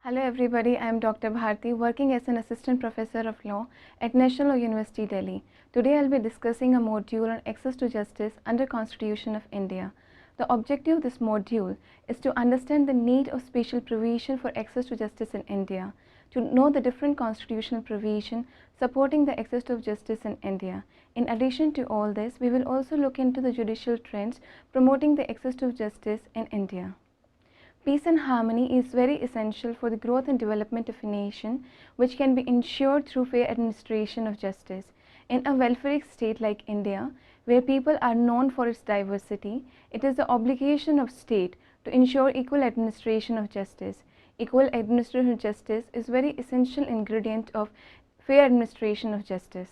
Hello everybody, I am Dr. Bharti, working as an Assistant Professor of Law at National Law University, Delhi. Today I will be discussing a module on access to justice under Constitution of India. The objective of this module is to understand the need of special provision for access to justice in India, to know the different constitutional provision supporting the access to justice in India. In addition to all this, we will also look into the judicial trends promoting the access to justice in India. Peace and harmony is very essential for the growth and development of a nation, which can be ensured through fair administration of justice. In a welfareic state like India, where people are known for its diversity, it is the obligation of state to ensure equal administration of justice. Equal administration of justice is very essential ingredient of fair administration of justice.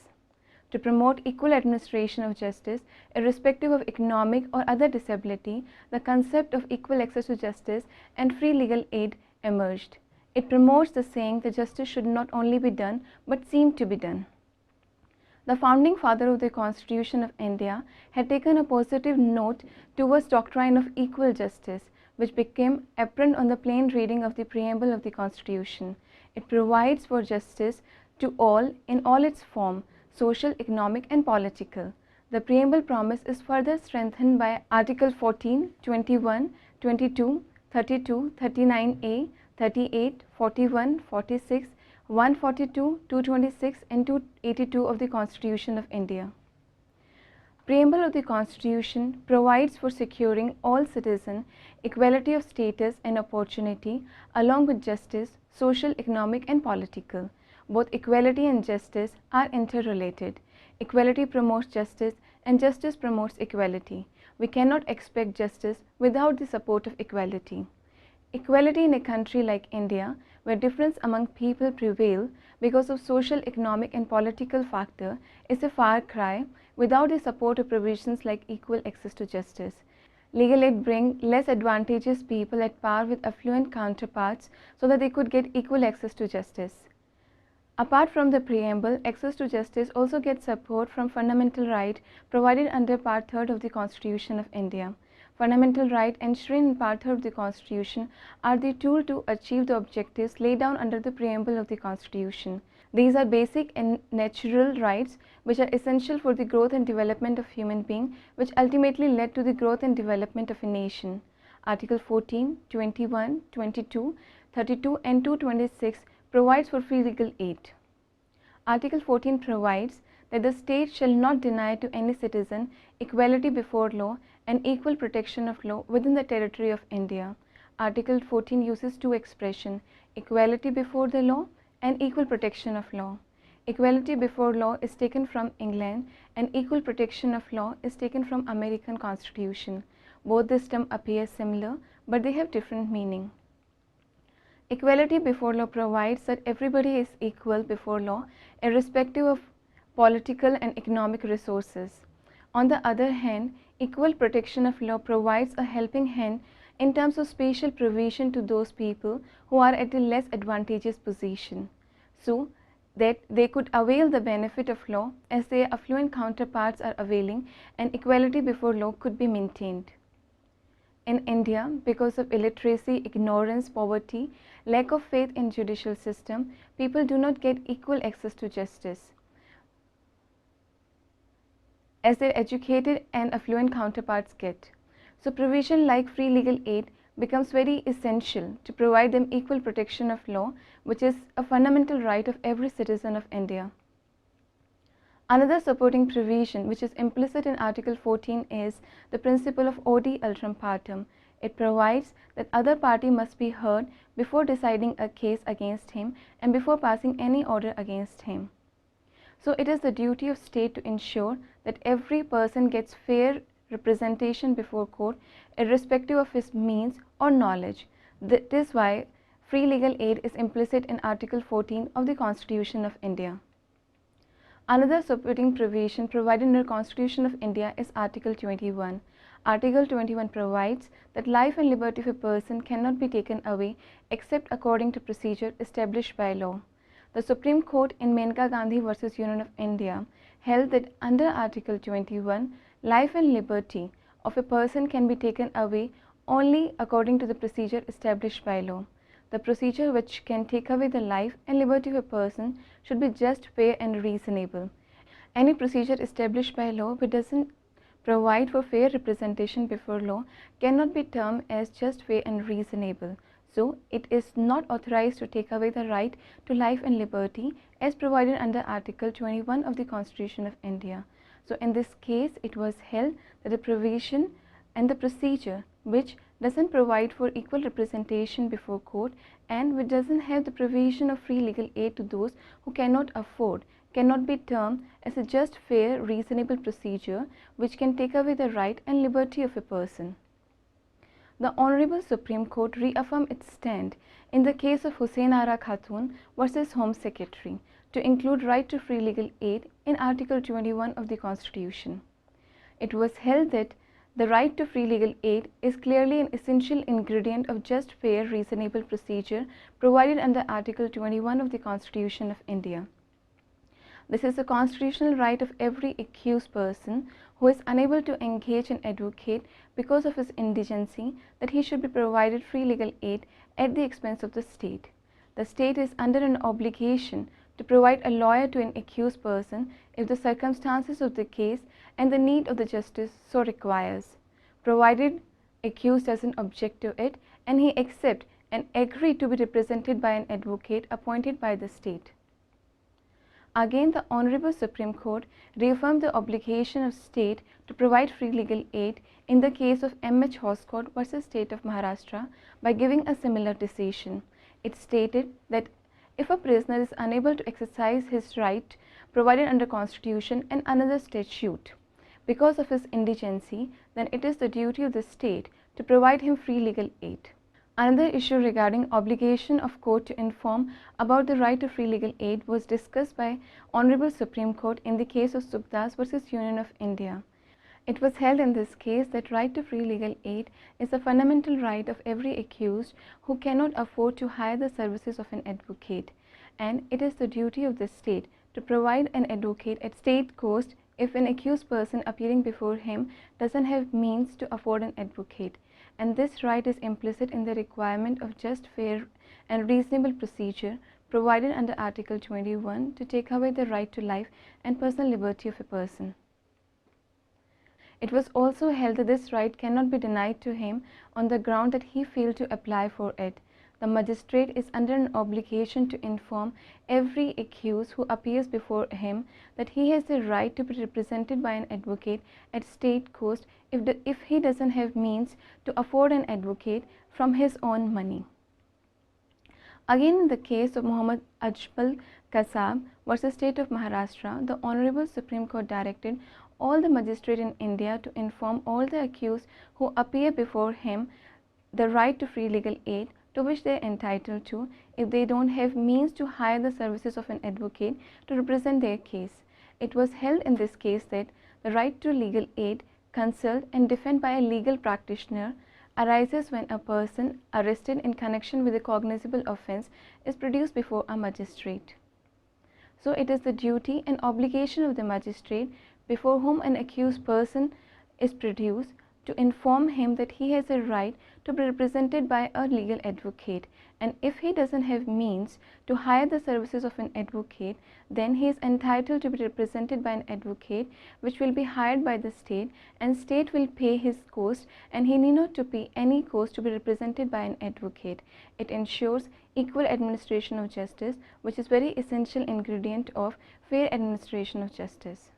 To promote equal administration of justice, irrespective of economic or other disability, the concept of equal access to justice and free legal aid emerged. It promotes the saying that justice should not only be done but seem to be done. The founding father of the Constitution of India had taken a positive note towards doctrine of equal justice, which became apparent on the plain reading of the preamble of the Constitution. It provides for justice to all in all its form, social, economic and political. The preamble promise is further strengthened by Article 14, 21, 22, 32, 39A, 38, 41, 46, 142, 226 and 282 of the Constitution of India. Preamble of the Constitution provides for securing all citizens equality of status and opportunity along with justice, social, economic and political. Both equality and justice are interrelated. Equality promotes justice and justice promotes equality. We cannot expect justice without the support of equality. Equality in a country like India, where difference among people prevail because of social, economic and political factor, is a far cry without the support of provisions like equal access to justice. Legal aid bring less advantageous people at par with affluent counterparts so that they could get equal access to justice. Apart from the preamble, access to justice also gets support from fundamental right provided under Part 3 of the Constitution of India. Fundamental right enshrined in Part 3 of the Constitution are the tool to achieve the objectives laid down under the preamble of the Constitution. These are basic and natural rights which are essential for the growth and development of human being, which ultimately led to the growth and development of a nation. Article 14, 21, 22, 32 and 226 provides for free legal aid. Article 14 provides that the state shall not deny to any citizen equality before law and equal protection of law within the territory of India. Article 14 uses two expressions, equality before the law and equal protection of law. Equality before law is taken from England and equal protection of law is taken from American Constitution. Both this term appear similar, but they have different meaning. Equality before law provides that everybody is equal before law, irrespective of political and economic resources. On the other hand, equal protection of law provides a helping hand in terms of special provision to those people who are at a less advantageous position, so that they could avail the benefit of law as their affluent counterparts are availing, and equality before law could be maintained. In India, because of illiteracy, ignorance, poverty, lack of faith in judicial system, people do not get equal access to justice as their educated and affluent counterparts get. So provision like free legal aid becomes very essential to provide them equal protection of law, which is a fundamental right of every citizen of India. Another supporting provision which is implicit in Article 14 is the principle of odi ultram partem. It provides that other party must be heard before deciding a case against him and before passing any order against him. So it is the duty of state to ensure that every person gets fair representation before court, irrespective of his means or knowledge. That is why free legal aid is implicit in Article 14 of the Constitution of India. Another supporting provision provided in the Constitution of India is Article 21. Article 21 provides that life and liberty of a person cannot be taken away except according to procedure established by law. The Supreme Court in Menka Gandhi versus Union of India held that under Article 21, life and liberty of a person can be taken away only according to the procedure established by law. The procedure which can take away the life and liberty of a person should be just, fair and reasonable. Any procedure established by law which doesn't provide for fair representation before law cannot be termed as just, fair and reasonable. So, it is not authorized to take away the right to life and liberty as provided under Article 21 of the Constitution of India. So, in this case, it was held that the provision and the procedure which doesn't provide for equal representation before court and which doesn't have the provision of free legal aid to those who cannot afford cannot be termed as a just, fair, reasonable procedure which can take away the right and liberty of a person. The Honorable Supreme Court reaffirmed its stand in the case of Hussain Ara Khatun versus Home Secretary to include right to free legal aid in Article 21 of the Constitution. It was held that the right to free legal aid is clearly an essential ingredient of just, fair, reasonable procedure provided under Article 21 of the Constitution of India. This is a constitutional right of every accused person who is unable to engage an advocate because of his indigency that he should be provided free legal aid at the expense of the state. The state is under an obligation to provide a lawyer to an accused person if the circumstances of the case and the need of the justice so requires, provided accused doesn't object to it and he accept and agree to be represented by an advocate appointed by the state. Again, the Honorable Supreme Court reaffirmed the obligation of state to provide free legal aid in the case of M.H. Hoskote versus State of Maharashtra by giving a similar decision. It stated that if a prisoner is unable to exercise his right provided under Constitution and another statute because of his indigency, then it is the duty of the state to provide him free legal aid. Another issue regarding obligation of court to inform about the right to free legal aid was discussed by Honorable Supreme Court in the case of Sukdas versus Union of India. It was held in this case that right to free legal aid is a fundamental right of every accused who cannot afford to hire the services of an advocate, and it is the duty of the state to provide an advocate at state cost if an accused person appearing before him doesn't have means to afford an advocate. And this right is implicit in the requirement of just, fair and reasonable procedure provided under Article 21 to take away the right to life and personal liberty of a person. It was also held that this right cannot be denied to him on the ground that he failed to apply for it. The magistrate is under an obligation to inform every accused who appears before him that he has the right to be represented by an advocate at state cost if he doesn't have means to afford an advocate from his own money. Again, in the case of Muhammad Ajmal Kasab versus State of Maharashtra, the Honorable Supreme Court directed all the magistrates in India to inform all the accused who appear before him the right to free legal aid to which they are entitled to if they don't have means to hire the services of an advocate to represent their case. It was held in this case that the right to legal aid, consult and defend by a legal practitioner arises when a person arrested in connection with a cognizable offence is produced before a magistrate. So, it is the duty and obligation of the magistrate before whom an accused person is produced to inform him that he has a right to be represented by a legal advocate, and if he doesn't have means to hire the services of an advocate, then he is entitled to be represented by an advocate which will be hired by the state, and state will pay his cost and he need not to pay any cost to be represented by an advocate. It ensures equal administration of justice, which is very essential ingredient of fair administration of justice.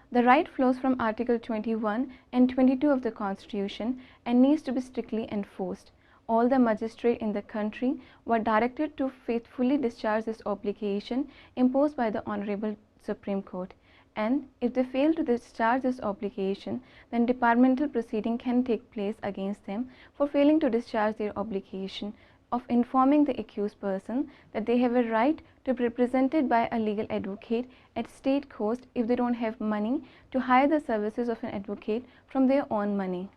The right flows from Article 21 and 22 of the Constitution and needs to be strictly enforced. All the magistrates in the country were directed to faithfully discharge this obligation imposed by the Honorable Supreme Court, and if they fail to discharge this obligation, then departmental proceeding can take place against them for failing to discharge their obligation of informing the accused person that they have a right to be represented by a legal advocate at state cost if they don't have money to hire the services of an advocate from their own money.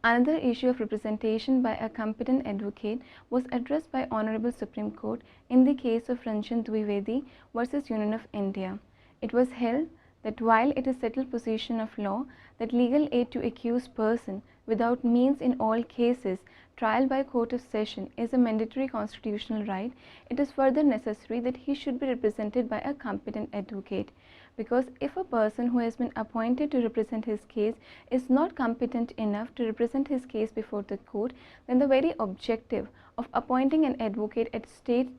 Another issue of representation by a competent advocate was addressed by Honorable Supreme Court in the case of Ranjan Dwivedi versus Union of India. It was held that while it is settled position of law that legal aid to accused person without means in all cases trial by court of session is a mandatory constitutional right, it is further necessary that he should be represented by a competent advocate. Because if a person who has been appointed to represent his case is not competent enough to represent his case before the court, then the very objective of appointing an advocate at state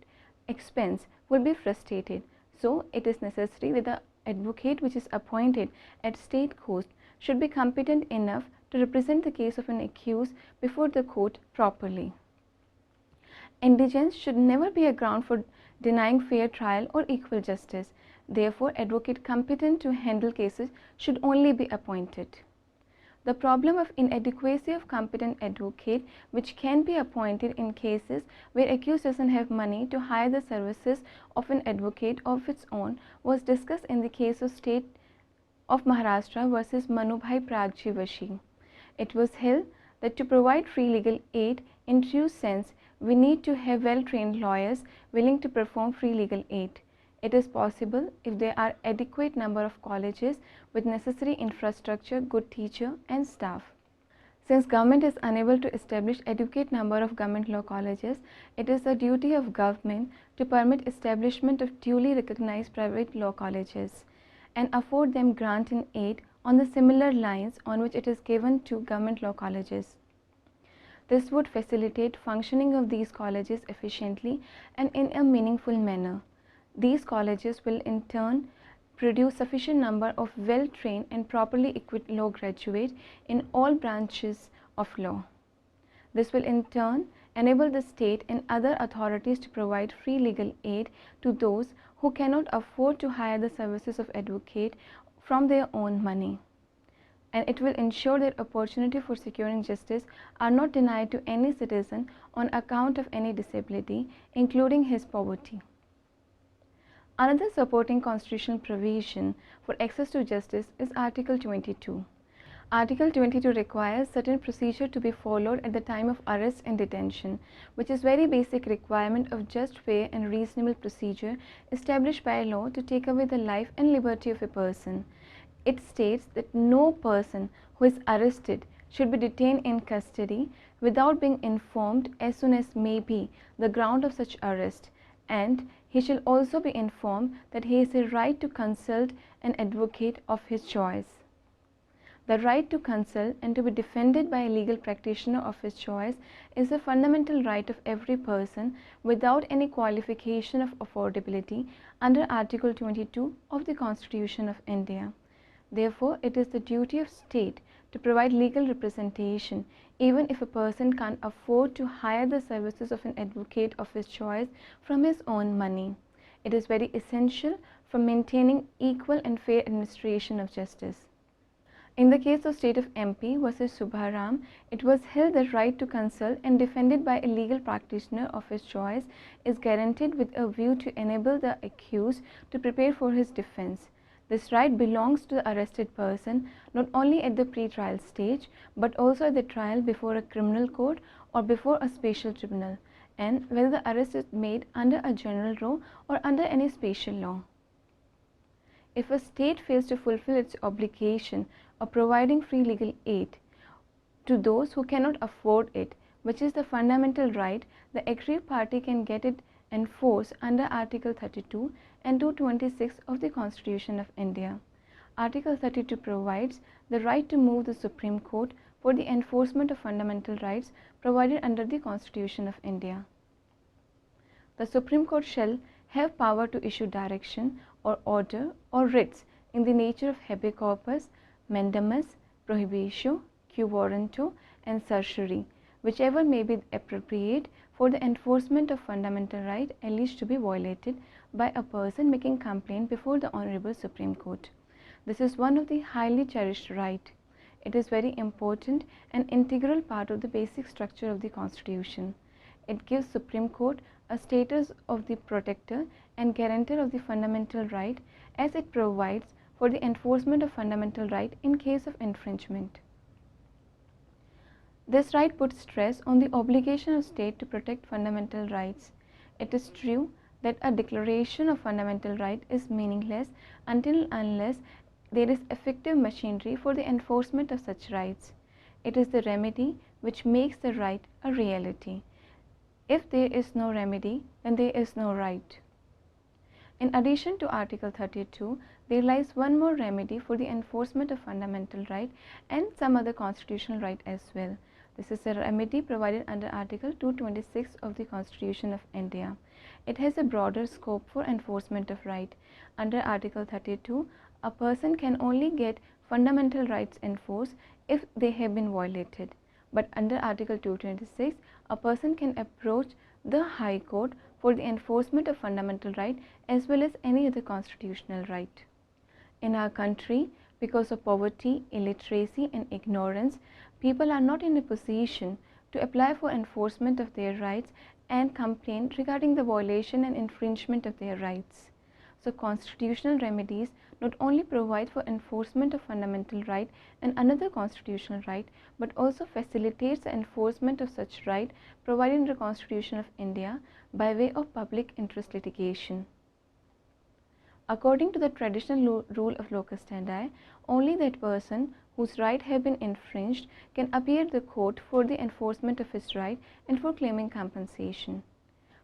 expense will be frustrated. So, it is necessary that the advocate which is appointed at state cost should be competent enough to represent the case of an accused before the court properly. Indigence should never be a ground for denying fair trial or equal justice. Therefore, advocate competent to handle cases should only be appointed. The problem of inadequacy of competent advocate which can be appointed in cases where accused doesn't have money to hire the services of an advocate of its own was discussed in the case of State of Maharashtra versus Manubhai Pragji Vashi. It was held that to provide free legal aid in true sense, we need to have well-trained lawyers willing to perform free legal aid. It is possible if there are adequate number of colleges with necessary infrastructure, good teacher and staff. Since government is unable to establish adequate number of government law colleges, it is the duty of government to permit establishment of duly recognized private law colleges and afford them grant and aid on the similar lines on which it is given to government law colleges. This would facilitate functioning of these colleges efficiently and in a meaningful manner. These colleges will in turn produce sufficient number of well-trained and properly equipped law graduates in all branches of law. This will in turn enable the state and other authorities to provide free legal aid to those who cannot afford to hire the services of advocate from their own money. And it will ensure that opportunity for securing justice are not denied to any citizen on account of any disability, including his poverty. Another supporting constitutional provision for access to justice is Article 22. Article 22 requires certain procedure to be followed at the time of arrest and detention, which is very basic requirement of just, fair and reasonable procedure established by law to take away the life and liberty of a person. It states that no person who is arrested should be detained in custody without being informed as soon as may be the ground of such arrest, and he shall also be informed that he has a right to consult an advocate of his choice. The right to consult and to be defended by a legal practitioner of his choice is a fundamental right of every person without any qualification of affordability under Article 22 of the Constitution of India. Therefore, it is the duty of state to provide legal representation even if a person can't afford to hire the services of an advocate of his choice from his own money. It is very essential for maintaining equal and fair administration of justice. In the case of State of MP versus Subharam, it was held that right to consult and defended by a legal practitioner of his choice is guaranteed with a view to enable the accused to prepare for his defense. This right belongs to the arrested person not only at the pre-trial stage but also at the trial before a criminal court or before a special tribunal, and whether the arrest is made under a general law or under any special law. If a state fails to fulfill its obligation of providing free legal aid to those who cannot afford it, which is the fundamental right, the aggrieved party can get it enforced under Article 32 and 226 of the Constitution of India. Article 32 provides the right to move the Supreme Court for the enforcement of fundamental rights provided under the Constitution of India. The Supreme Court shall have power to issue direction or order or writs in the nature of habeas corpus, mandamus, prohibition, quo warranto and certiorari, whichever may be appropriate for the enforcement of fundamental right alleged to be violated by a person making complaint before the Honorable Supreme Court. This is one of the highly cherished right. It is very important and integral part of the basic structure of the Constitution. It gives Supreme Court a status of the protector and guarantor of the fundamental right, as it provides for the enforcement of fundamental right in case of infringement. This right puts stress on the obligation of state to protect fundamental rights. It is true that a declaration of fundamental right is meaningless until unless there is effective machinery for the enforcement of such rights. It is the remedy which makes the right a reality. If there is no remedy, then there is no right. In addition to Article 32, there lies one more remedy for the enforcement of fundamental right and some other constitutional right as well. This is a remedy provided under Article 226 of the Constitution of India. It has a broader scope for enforcement of right. Under Article 32, a person can only get fundamental rights enforced if they have been violated. But under Article 226, a person can approach the High Court for the enforcement of fundamental right as well as any other constitutional right. In our country, because of poverty, illiteracy and ignorance, people are not in a position to apply for enforcement of their rights and complain regarding the violation and infringement of their rights. So constitutional remedies not only provide for enforcement of fundamental right and another constitutional right, but also facilitates the enforcement of such right provided in the Constitution of India by way of public interest litigation. According to the traditional rule of locus standi, only that person whose right have been infringed can appear the court for the enforcement of his right and for claiming compensation.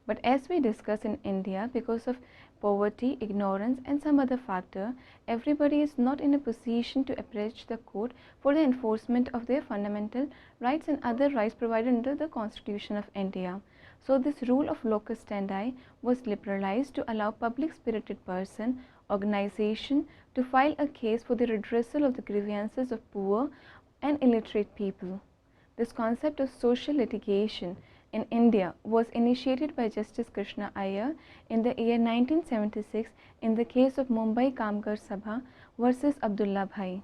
But as we discuss in India, because of poverty, ignorance and some other factor, everybody is not in a position to approach the court for the enforcement of their fundamental rights and other rights provided under the Constitution of India. So this rule of locus standi was liberalized to allow public spirited person, organization to file a case for the redressal of the grievances of poor and illiterate people. This concept of social litigation in India was initiated by Justice Krishna Iyer in the year 1976 in the case of Mumbai Kamkar Sabha versus Abdullah Bhai.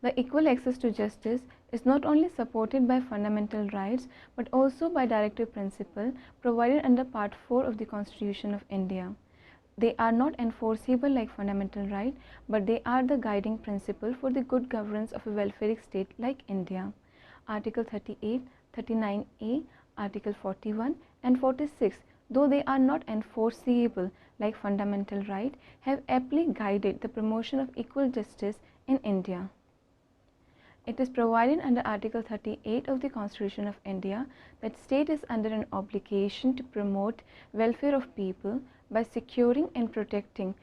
The equal access to justice is not only supported by fundamental rights but also by directive principle provided under Part 4 of the Constitution of India. They are not enforceable like fundamental right, but they are the guiding principle for the good governance of a welfare state like India. Article 38, 39A, Article 41 and 46, though they are not enforceable like fundamental right, have aptly guided the promotion of equal justice in India. It is provided under Article 38 of the Constitution of India that state is under an obligation to promote welfare of people by securing and protecting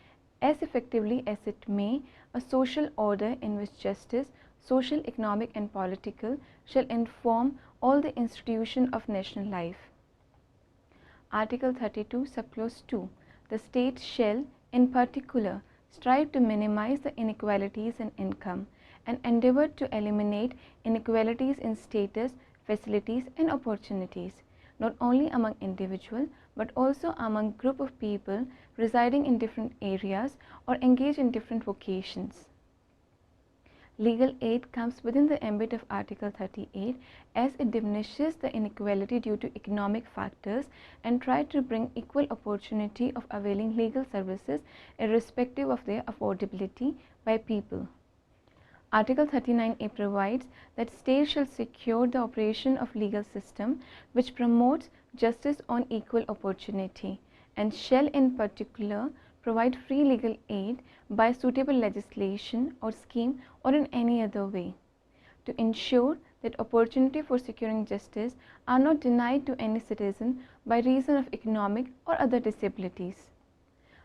as effectively as it may a social order in which justice, social, economic and political shall inform all the institutions of national life. Article 32 subclause 2. The state shall, in particular, strive to minimize the inequalities in income and endeavour to eliminate inequalities in status, facilities and opportunities, not only among individual but also among group of people residing in different areas or engaged in different vocations. Legal aid comes within the ambit of Article 38 as it diminishes the inequality due to economic factors and tries to bring equal opportunity of availing legal services irrespective of their affordability by people. Article 39A provides that states shall secure the operation of legal system which promotes justice on equal opportunity and shall in particular provide free legal aid by suitable legislation or scheme or in any other way to ensure that opportunity for securing justice are not denied to any citizen by reason of economic or other disabilities.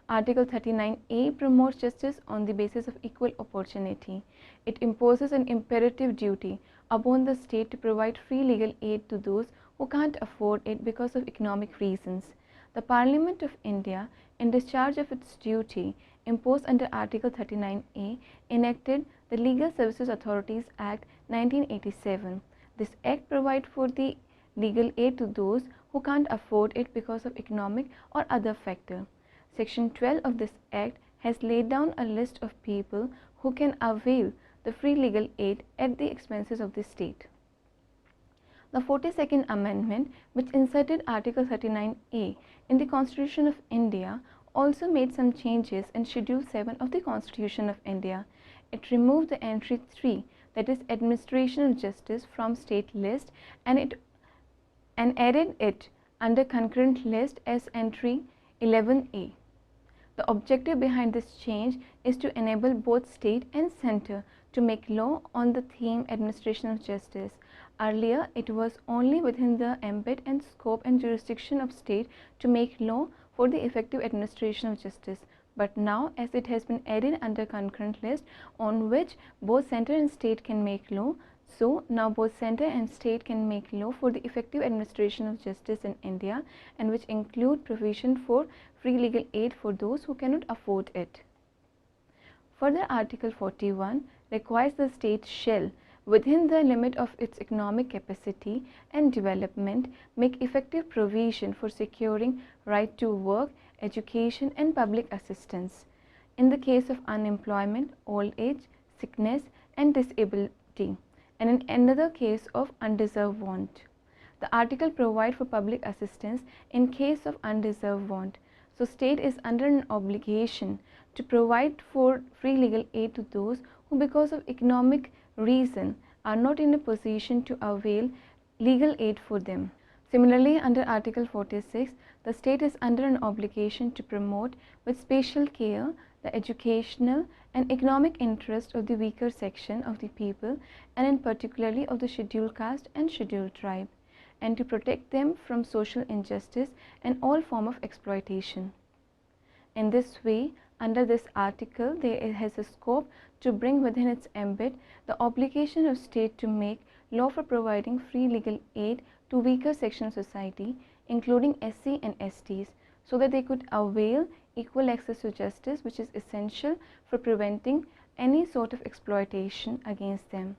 Article 39A promotes justice on the basis of equal opportunity. It imposes an imperative duty upon the state to provide free legal aid to those who can't afford it because of economic reasons. The Parliament of India, in discharge of its duty imposed under Article 39A, enacted the Legal Services Authorities Act 1987. This act provides for the legal aid to those who can't afford it because of economic or other factor. Section 12 of this act has laid down a list of people who can avail the free legal aid at the expenses of the state. The 42nd Amendment, which inserted Article 39A in the Constitution of India, also made some changes in Schedule 7 of the Constitution of India. It removed the entry 3, that is administration of justice, from state list and added it under concurrent list as entry 11A. The objective behind this change is to enable both state and centre to make law on the theme administration of justice. Earlier, it was only within the ambit and scope and jurisdiction of state to make law for the effective administration of justice. But now, as it has been added under concurrent list on which both center and state can make law, so now both center and state can make law for the effective administration of justice in India, and which include provision for free legal aid for those who cannot afford it. Further, Article 41 requires the state shall, within the limit of its economic capacity and development, make effective provision for securing right to work, education and public assistance in the case of unemployment, old age, sickness and disability, and in another case of undeserved want. The article provides for public assistance in case of undeserved want. So, state is under an obligation to provide for free legal aid to those who because of economic reason are not in a position to avail legal aid for them. Similarly, under Article 46, the state is under an obligation to promote with special care the educational and economic interest of the weaker section of the people, and in particularly of the scheduled caste and scheduled tribe, and to protect them from social injustice and all form of exploitation. In this way, under this article, there has a scope to bring within its ambit the obligation of state to make law for providing free legal aid to weaker section of society, including SC and STs, so that they could avail equal access to justice, which is essential for preventing any sort of exploitation against them.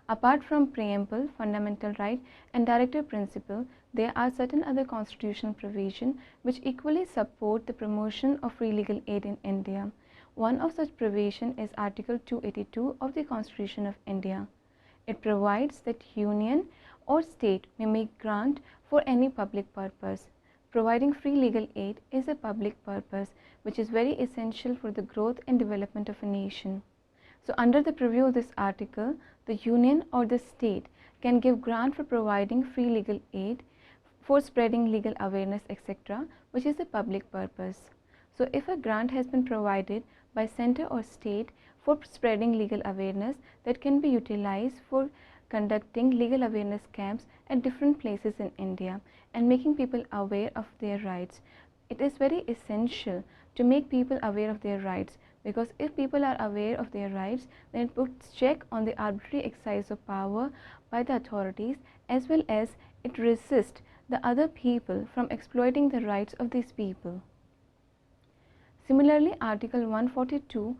Apart from preamble, fundamental right and directive principle, there are certain other constitutional provisions which equally support the promotion of free legal aid in India. One of such provisions is Article 282 of the Constitution of India. It provides that union or state may make grant for any public purpose. Providing free legal aid is a public purpose which is very essential for the growth and development of a nation. So, under the preview of this article, the union or the state can give grant for providing free legal aid, for spreading legal awareness, etc., which is a public purpose. So, if a grant has been provided by center or state for spreading legal awareness, that can be utilized for conducting legal awareness camps at different places in India and making people aware of their rights. It is very essential to make people aware of their rights, because if people are aware of their rights, then it puts check on the arbitrary exercise of power by the authorities, as well as it resists the other people from exploiting the rights of these people. Similarly, Article 142,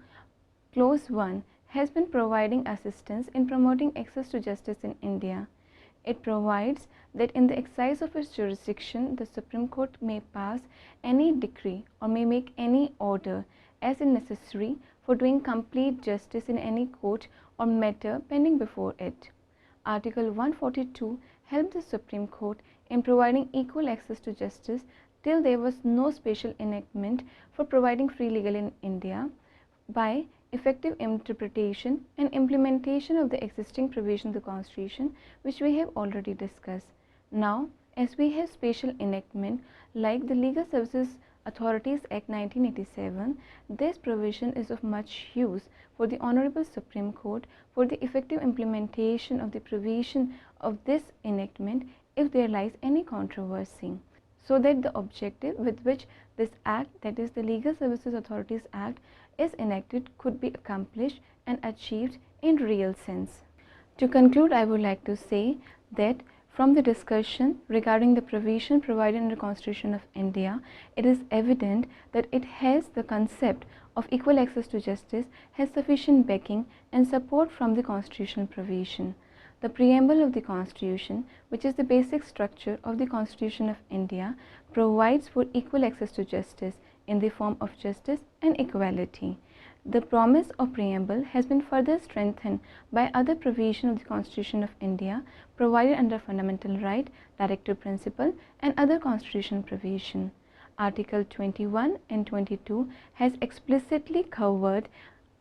Clause 1 has been providing assistance in promoting access to justice in India. It provides that in the exercise of its jurisdiction, the Supreme Court may pass any decree or may make any order as is necessary for doing complete justice in any court or matter pending before it. Article 142 helped the Supreme Court in providing equal access to justice till there was no special enactment for providing free legal in India by effective interpretation and implementation of the existing provision of the Constitution, which we have already discussed. Now, as we have special enactment like the Legal Services Authorities Act 1987, this provision is of much use for the Honorable Supreme Court for the effective implementation of the provision of this enactment if there lies any controversy, so that the objective with which this act, that is the Legal Services Authorities Act, is enacted could be accomplished and achieved in real sense. To conclude, I would like to say that from the discussion regarding the provision provided in the Constitution of India, it is evident that it has the concept of equal access to justice has sufficient backing and support from the constitutional provision. The preamble of the Constitution, which is the basic structure of the Constitution of India, provides for equal access to justice in the form of justice and equality. The promise of preamble has been further strengthened by other provisions of the Constitution of India provided under fundamental right, directive principle and other constitutional provision. Article 21 and 22 has explicitly covered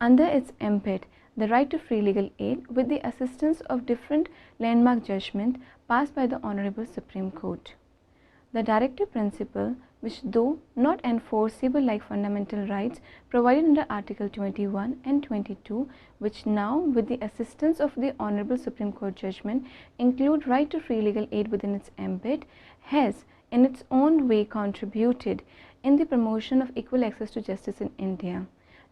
under its ambit the right to free legal aid with the assistance of different landmark judgment passed by the Honorable Supreme Court. The directive principle which though not enforceable like fundamental rights provided under Article 21 and 22, which now with the assistance of the Honorable Supreme Court judgment include right to free legal aid within its ambit, has in its own way contributed in the promotion of equal access to justice in India.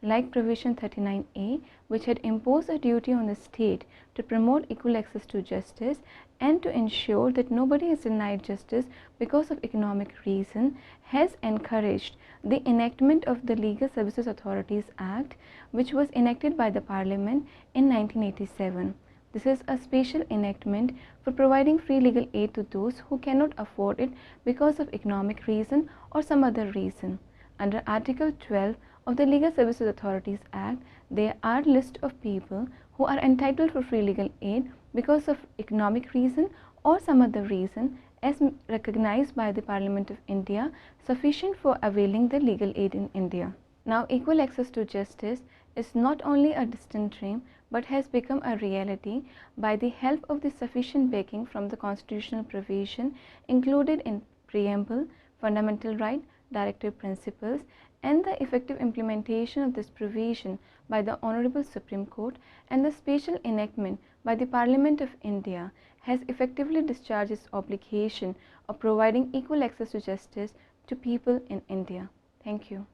Like provision 39A, which had imposed a duty on the state to promote equal access to justice and to ensure that nobody is denied justice because of economic reason, has encouraged the enactment of the Legal Services Authorities Act, which was enacted by the Parliament in 1987. This is a special enactment for providing free legal aid to those who cannot afford it because of economic reason or some other reason. Under Article 12 of the Legal Services Authorities Act, there are a list of people who are entitled for free legal aid because of economic reason or some other reason as recognized by the Parliament of India, sufficient for availing the legal aid in India. Now, equal access to justice is not only a distant dream but has become a reality by the help of the sufficient backing from the constitutional provision included in Preamble, Fundamental Right, Directive Principles, and the effective implementation of this provision by the Honorable Supreme Court and the special enactment by the Parliament of India has effectively discharged its obligation of providing equal access to justice to people in India. Thank you.